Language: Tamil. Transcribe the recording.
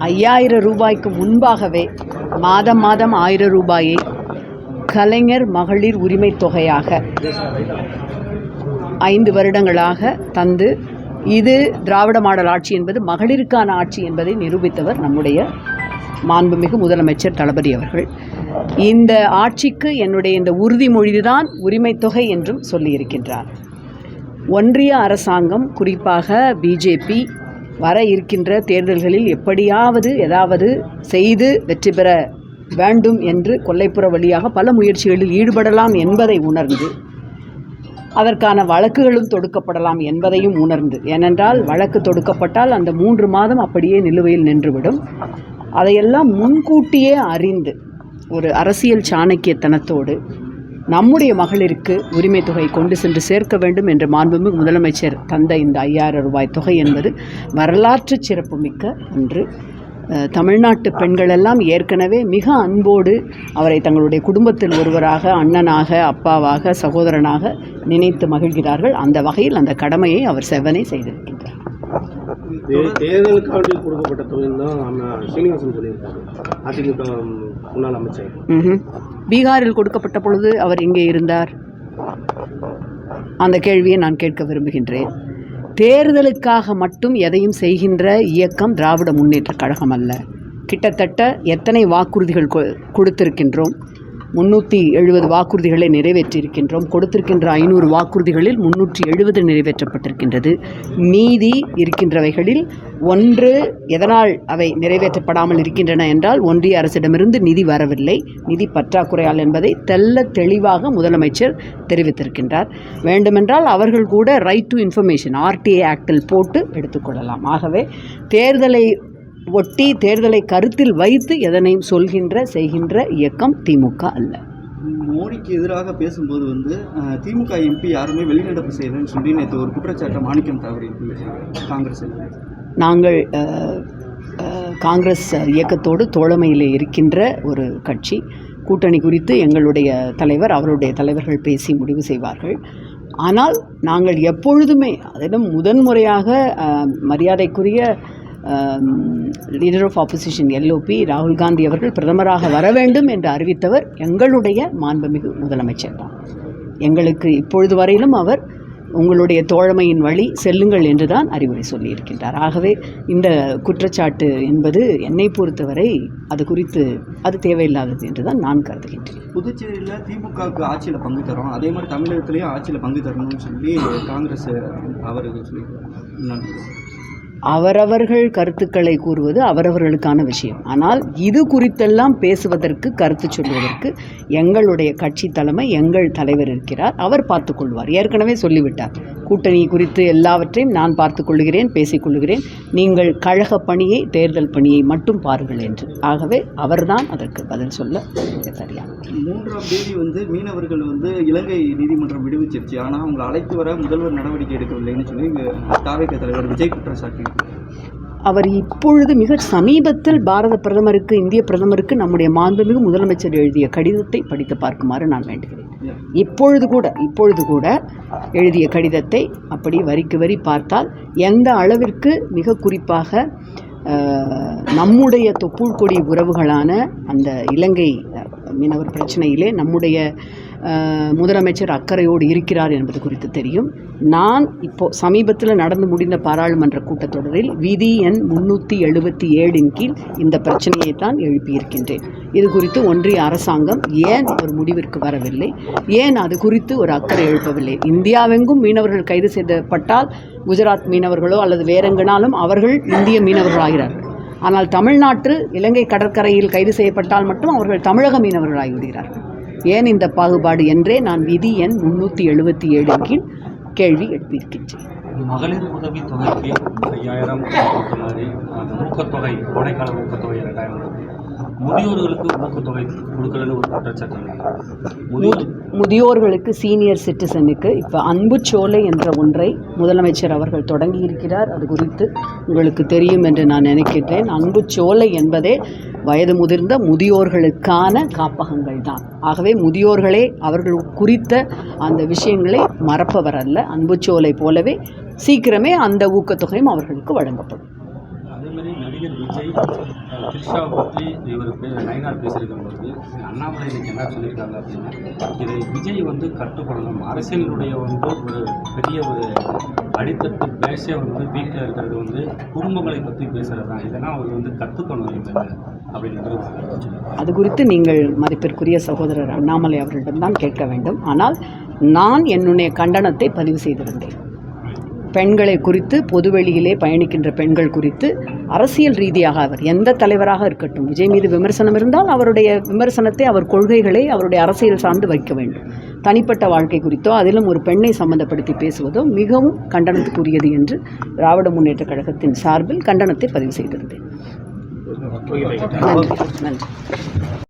5000 ரூபாய்க்கு முன்பாகவே மாதம் 1000 ரூபாயை கலைஞர் மகளிர் உரிமை தொகையாக 5 வருடங்களாக தந்து, இது திராவிட மாடல் ஆட்சி என்பது மகளிருக்கான ஆட்சி என்பதை நிரூபித்தவர் நம்முடைய மாண்புமிகு முதலமைச்சர் தளபதி அவர்கள். இந்த ஆட்சிக்கு என்னுடைய இந்த உறுதிமொழிதான் உரிமை தொகை என்றும் சொல்லியிருக்கின்றார். ஒன்றிய அரசாங்கம், குறிப்பாக பிஜேபி, வர இருக்கின்ற தேர்தல்களில் எப்படியாவது ஏதாவது செய்து வெற்றி பெற வேண்டும் என்று கொல்லைப்புற வழியாக பல முயற்சிகளில் ஈடுபடலாம் என்பதை உணர்ந்து, அதற்கான வழக்குகளும் தொடுக்கப்படலாம் என்பதையும் உணர்ந்து, ஏனென்றால் வழக்கு தொடுக்கப்பட்டால் அந்த 3 மாதம் அப்படியே நிலுவையில் நின்றுவிடும். அதையெல்லாம் முன்கூட்டியே அறிந்து ஒரு அரசியல் சாணக்கியத்தனத்தோடு நம்முடைய மகளிருக்கு உரிமை தொகை கொண்டு சென்று சேர்க்க வேண்டும் என்று மாண்புமிகு முதலமைச்சர் தந்த இந்த 5000 ரூபாய் தொகை என்பது வரலாற்று சிறப்புமிக்க ஒன்று. தமிழ்நாட்டு பெண்களெல்லாம் ஏற்கனவே மிக அன்போடு அவரை தங்களுடைய குடும்பத்தில் ஒருவராக, அண்ணனாக, அப்பாவாக, சகோதரனாக நினைத்து மகிழ்கிறார்கள். அந்த வகையில் அந்த கடமையை அவர் செவ்வனே செய்திருக்கின்றார். தேர்தலுக்காக கொடுக்கப்பட்ட தொகை தான் சீனிவாசன் சொல்லியிருக்காரு, அதிமுக முன்னாள் அமைச்சர். பீகாரில் கொடுக்கப்பட்ட பொழுது அவர் இங்கே இருந்தார். அந்த கேள்வியை நான் கேட்க விரும்புகின்றேன். தேர்தலுக்காக மட்டும் எதையும் செய்கின்ற இயக்கம் திராவிட முன்னேற்றக் கழகம் அல்ல. கிட்டத்தட்ட எத்தனை வாக்குறுதிகள் கொடுத்திருக்கின்றோம்? 370 வாக்குறுதிகளை நிறைவேற்றியிருக்கின்றோம். கொடுத்திருக்கின்ற 500 வாக்குறுதிகளில் 370 நிறைவேற்றப்பட்டிருக்கின்றது. மீதி இருக்கின்றவைகளில் ஒன்று எதனால் அவை நிறைவேற்றப்படாமல் இருக்கின்றன என்றால், ஒன்றிய அரசிடமிருந்து நிதி வரவில்லை, நிதி பற்றாக்குறையால் என்பதை தெல்ல தெளிவாக முதலமைச்சர் தெரிவித்திருக்கின்றார். வேண்டுமென்றால் அவர்கள் கூட ரைட் டு இன்ஃபர்மேஷன் RTA ஆக்டில் போட்டு எடுத்துக்கொள்ளலாம். ஆகவே தேர்தலை ஒட்டி, தேர்தலை கருத்தில் வைத்து எதனையும் சொல்கின்ற செய்கின்ற இயக்கம் திமுக அல்ல. மோடிக்கு எதிராக பேசும்போது திமுக MP யாருமே வெளிநடப்பு செய்யலன்னு சொல்லி நேற்று ஒரு குற்றச்சாட்டை மாணிக்கம் தாகூர் காங்கிரஸ். நாங்கள் காங்கிரஸ் இயக்கத்தோடு தோழமையிலே இருக்கின்ற ஒரு கட்சி. கூட்டணி குறித்து எங்களுடைய தலைவர், அவருடைய தலைவர்கள் பேசி முடிவு செய்வார்கள். ஆனால் நாங்கள் எப்பொழுதுமே, அதிலும் முதன்முறையாக மரியாதைக்குரிய லீடர் ஆஃப் ஆப்போசிஷன் LOP ராகுல் காந்தி அவர்கள் பிரதமராக வர வேண்டும் என்று அறிவித்தவர் எங்களுடைய மாண்புமிகு முதலமைச்சர் தான். எங்களுக்கு இப்பொழுது வரையிலும் அவர் உங்களுடைய தோழமையின் வழி செல்லுங்கள் என்று தான் அறிவுரை சொல்லியிருக்கின்றார். ஆகவே இந்த குற்றச்சாட்டு என்பது என்னை பொறுத்தவரை அது குறித்து அது தேவையில்லாதது என்று தான் நான் கருதுகின்றேன். புதுச்சேரியில் திமுகவுக்கு ஆட்சியில் பங்கு தரோம், அதே மாதிரி தமிழகத்திலையும் ஆட்சியில் பங்கு தரணும்னு சொல்லி காங்கிரஸ் அவர்கள் சொல்லியிருக்காங்க. அவரவர்கள் கருத்துக்களை கூறுவது அவரவர்களுக்கான விஷயம். ஆனால் இது குறித்தெல்லாம் பேசுவதற்கு, கருத்து சொல்வதற்கு எங்களுடைய கட்சி தலைமை, எங்கள் தலைவர் இருக்கிறார். அவர் பார்த்துக்கொள்வார். ஏற்கனவே சொல்லிவிட்டார், கூட்டணி குறித்து எல்லாவற்றையும் நான் பார்த்துக்கொள்கிறேன், பேசிக்கொள்கிறேன், நீங்கள் கழக பணியை, தேர்தல் பணியை மட்டும் பாருங்கள் என்று. ஆகவே அவர்தான் அதற்கு பதில் சொல்ல சரியான. 3ஆம் தேதி மீனவர்கள் இலங்கை நீதிமன்றம் விடுவிச்சிருச்சு. ஆனால் அவங்களை அழைத்து வர முதல்வர் நடவடிக்கை எடுக்கவில்லைன்னு சொல்லி தாவேக தலைவர் விஜய் குற்றச்சாட்டு. அவர் இப்பொழுது மிக சமீபத்தில் பாரத பிரதமருக்கு, இந்திய பிரதமருக்கு நம்முடைய மாண்புமிகு முதலமைச்சர் எழுதிய கடிதத்தை படித்து பார்க்குமாறு நான் வேண்டுகிறேன். இப்பொழுது கூட எழுதிய கடிதத்தை அப்படி வரிக்கு வரி பார்த்தால் எந்த அளவிற்கு மிக குறிப்பாக நம்முடைய தொப்புள் கொடி உறவுகளான அந்த இலங்கை மீனவர் பிரச்சனையிலே நம்முடைய முதலமைச்சர் அக்கறையோடு இருக்கிறார் என்பது குறித்து தெரியும். நான் இப்போது சமீபத்தில் நடந்து முடிந்த பாராளுமன்ற கூட்டத்தொடரில் விதி எண் 377 கீழ் இந்த பிரச்சனையை தான் எழுப்பியிருக்கின்றேன். இது குறித்து ஒன்றிய அரசாங்கம் ஏன் ஒரு முடிவிற்கு வரவில்லை, ஏன் அது குறித்து ஒரு அக்கறை எழுப்பவில்லை? இந்தியாவெங்கும் மீனவர்கள் கைது செய்யப்பட்டால் குஜராத் மீனவர்களோ அல்லது வேறெங்கனாலும் அவர்கள் இந்திய மீனவர்களாகிறார்கள். ஆனால் தமிழ்நாட்டு இலங்கை கடற்கரையில் கைது செய்யப்பட்டால் மட்டும் அவர்கள் தமிழக மீனவர்களாகிவிடுகிறார்கள். ஏன் இந்த பாகுபாடு என்றே நான் விதி எண் 377 கீழ் கேள்வி எழுப்பியிருக்கின்றேன். மகளிர் உதவி தொகைக்கு 5000 ஊக்கத்தொகை, கோடைக்கால ஊக்கத்தொகை 2000, முதியோர்களுக்கு ஊக்கத்தொகை கொடுக்கலன்னு ஒரு குற்றச்சாட்டு. முதியோர்களுக்கு, சீனியர் சிட்டிசனுக்கு இப்போ அன்புச்சோலை என்ற ஒன்றை முதலமைச்சர் அவர்கள் தொடங்கி இருக்கிறார். அது குறித்து உங்களுக்கு தெரியும் என்று நான் நினைக்கின்றேன். அன்புச்சோலை என்பதே வயது முதிர்ந்த முதியோர்களுக்கான காப்பகங்கள் தான். ஆகவே முதியோர்களே அவர்கள் குறித்த அந்த விஷயங்களை மறப்பவர் அல்ல. அன்புச்சோலை போலவே சீக்கிரமே அந்த ஊக்கத்தொகையும் அவர்களுக்கு வழங்கப்படும். அதே மாதிரி நடிகர் விஜய் த்ரிஷாவை பற்றி இவர் நயனார் பேசியிருக்கும்போது அண்ணாமலை இன்னைக்கு என்ன சொல்லியிருக்காங்க அப்படின்னா, இதை விஜய் வந்து கட்டுப்படணும், அரசியலுடைய வந்து ஒரு பெரிய ஒரு அடித்தட்டு பேஷே வந்து வீட்டில் இருக்கிறது வந்து குடும்பங்களை பற்றி பேசுகிறது தான், இதெல்லாம் அவர் வந்து கற்றுக்கணும் இவங்க அப்படின்றது. அது குறித்து நீங்கள் மதிப்பிற்குரிய சகோதரர் அண்ணாமலை அவர்களிடம்தான் கேட்க வேண்டும். ஆனால் நான் என்னுடைய கண்டனத்தை பதிவு செய்திருந்தேன். பெண்களை குறித்து, பொதுவெளியிலே பயணிக்கின்ற பெண்கள் குறித்து அரசியல் ரீதியாக அவர் எந்த தலைவராக இருக்கட்டும், விஜய் மீது விமர்சனம் இருந்தால் அவருடைய விமர்சனத்தை, அவர் கொள்கைகளை, அவருடைய அரசியல் சார்ந்து வைக்க வேண்டும். தனிப்பட்ட வாழ்க்கை குறித்தோ அதிலும் ஒரு பெண்ணை சம்பந்தப்படுத்தி பேசுவதோ மிகவும் கண்டனத்துக்குரியது என்று திராவிட முன்னேற்றக் கழகத்தின் சார்பில் கண்டனத்தை பதிவு செய்திருந்தேன். ஓகே, நன்றி.